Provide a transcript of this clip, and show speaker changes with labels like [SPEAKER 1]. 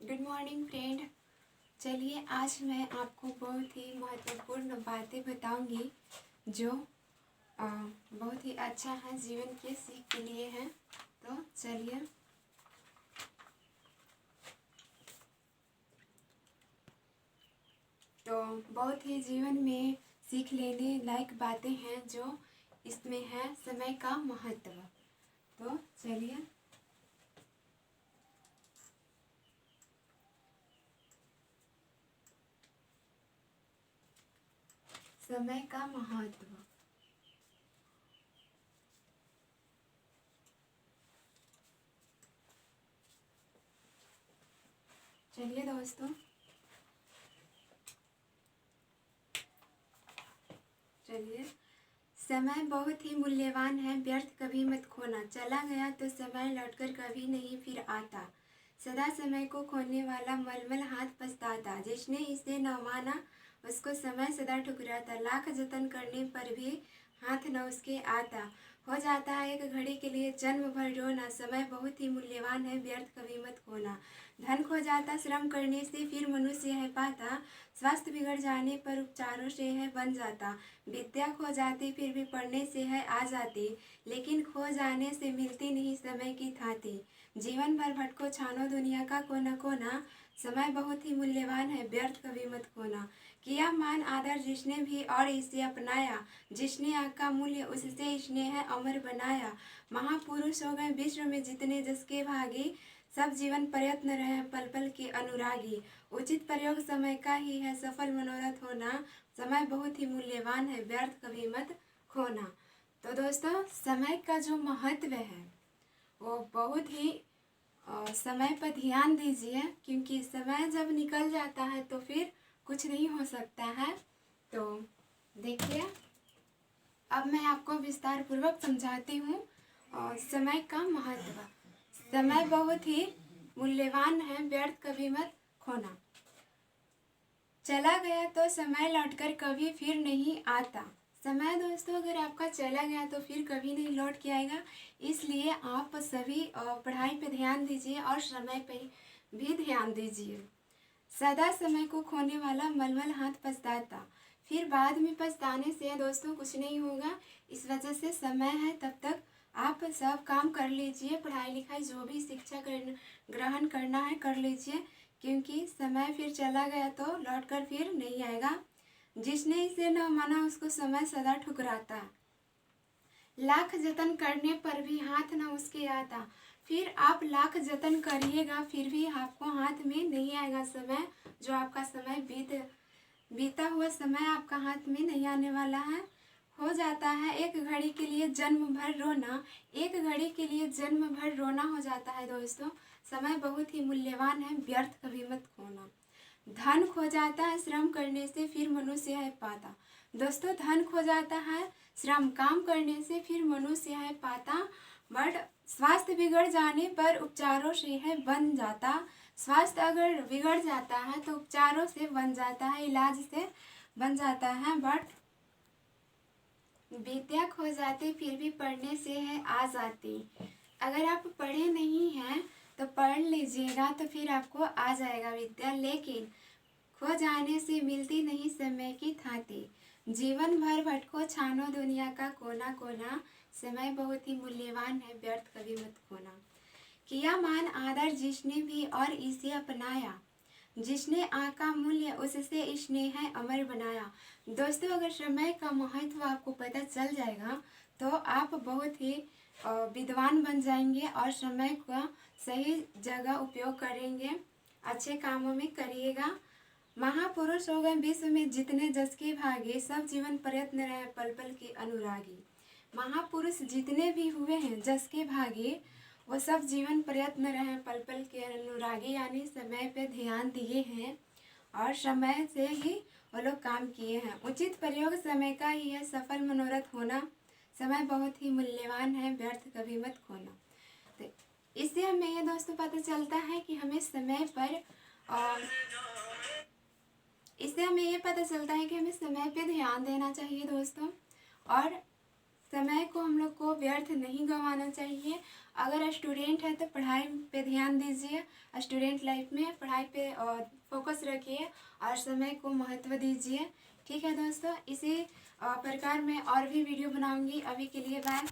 [SPEAKER 1] Good morning friend. चलिए आज मैं आपको बहुत ही महत्वपूर्ण बातें बताऊंगी जो बहुत ही अच्छा है, जीवन के सीख के लिए है। तो चलिए बहुत ही जीवन में सीख लेने लायक बातें हैं जो इसमें है समय का महत्व। तो चलिए समय का महत्व। चलिए दोस्तों, समय बहुत ही मूल्यवान है, व्यर्थ कभी मत खोना। चला गया तो समय लौटकर कभी नहीं फिर आता। सदा समय को खोने वाला मलमल हाथ पछताता। जिसने इसे न माना उसको समय सदा ठुकराता। लाख जतन करने पर भी हाथ न उसके आता। हो जाता है एक घड़ी के लिए जन्म भर रोना। समय बहुत ही मूल्यवान है, व्यर्थ कभी मत खोना। धन खो जाता श्रम करने से फिर मनुष्य है पाता। स्वास्थ्य बिगड़ जाने पर उपचारों से है बन जाता। विद्या खो जाती फिर भी पढ़ने से है आ जाती। लेकिन खो जाने से मिलती नहीं समय की थाती। जीवन भर भटको छानो दुनिया का कोना कोना। समय बहुत ही मूल्यवान है, व्यर्थ कभी मत खोना। किया मान आदर जिसने भी और इसे अपनाया। जिसने आग का मूल्य उससे इसने है अमर बनाया। महापुरुष हो गए विश्व में जितने जसके भागी। सब जीवन प्रयत्न रहे पल पल के अनुरागी। उचित प्रयोग समय का ही है सफल मनोरथ होना। समय बहुत ही मूल्यवान है, व्यर्थ कभी मत खोना। तो दोस्तों, समय का जो महत्व है वो बहुत ही समय पर ध्यान दीजिए, क्योंकि समय जब निकल जाता है तो फिर कुछ नहीं हो सकता है। तो देखिए, अब मैं आपको विस्तार पूर्वक समझाती हूँ समय का महत्व। समय बहुत ही मूल्यवान है, व्यर्थ कभी मत खोना। चला गया तो समय लौटकर कभी फिर नहीं आता। समय दोस्तों अगर आपका चला गया तो फिर कभी नहीं लौट के आएगा। इसलिए आप सभी पढ़ाई पे ध्यान दीजिए और समय पे भी ध्यान दीजिए। सदा समय को खोने वाला मलमल हाथ पछताता। फिर बाद में पछताने से दोस्तों कुछ नहीं होगा। इस वजह से समय है तब तक आप सब काम कर लीजिए। पढ़ाई लिखाई जो भी शिक्षा ग्रहण करना है कर लीजिए, क्योंकि समय फिर चला गया तो लौट कर फिर नहीं आएगा। जिसने इसे न माना उसको समय सदा ठुकराता। लाख जतन करने पर भी हाथ न उसके आता। फिर आप लाख जतन करिएगा फिर भी आपको हाथ में नहीं आएगा समय। जो आपका समय बीता हुआ समय आपका हाथ में नहीं आने वाला है। हो जाता है एक घड़ी के लिए जन्म भर रोना। एक घड़ी के लिए जन्म भर रोना हो जाता है दोस्तों। समय बहुत ही मूल्यवान है, व्यर्थ कभी मत खोना। धन खो जाता है श्रम करने से फिर मनुष्य है पाता। दोस्तों, धन खो जाता है श्रम काम करने से फिर मनुष्य है पाता। बट स्वास्थ्य बिगड़ जाने पर उपचारों से है बन जाता। स्वास्थ्य अगर बिगड़ जाता है तो उपचारों से बन जाता है, इलाज से बन जाता है। बट विद्या खो जाती फिर भी पढ़ने से है आ जाती। अगर आप पढ़े नहीं हैं तो पढ़ लीजिएगा तो फिर आपको आ जाएगा विद्या। लेकिन खो जाने से मिलती नहीं समय की थाती। जीवन भर भटको छानो दुनिया का कोना कोना। समय बहुत ही मूल्यवान है, व्यर्थ कभी मत खोना। किया मान आदर जिसने भी और इसे अपनाया। जिसने आका मूल्य उससे स्नेह है अमर बनाया। दोस्तों, अगर समय का महत्व आपको पता चल जाएगा तो आप बहुत ही विद्वान बन जाएंगे और समय का सही जगह उपयोग करेंगे, अच्छे कामों में करिएगा। महापुरुष हो गए विश्व में जितने जस के भागे। सब जीवन प्रयत्न रहे पल पल के अनुरागी। महापुरुष जितने भी हुए हैं जस के भागे, वो सब जीवन प्रयत्न रहे पल पल के अनुरागी, यानी समय पे ध्यान दिए हैं और समय से ही वो लोग काम किए हैं। उचित प्रयोग समय का ही है सफल मनोरथ होना। समय बहुत ही मूल्यवान है, व्यर्थ कभी मत खोना। तो इससे हमें ये दोस्तों पता चलता है कि हमें समय पर इससे हमें ये पता चलता है कि हमें समय पे ध्यान देना चाहिए दोस्तों। और समय को हम लोग को व्यर्थ नहीं गंवाना चाहिए। अगर स्टूडेंट है तो पढ़ाई पे ध्यान दीजिए, स्टूडेंट लाइफ में पढ़ाई पे फोकस रखिए और समय को महत्व दीजिए। ठीक है दोस्तों, इसी प्रकार मैं और भी वीडियो बनाऊंगी। अभी के लिए बाय।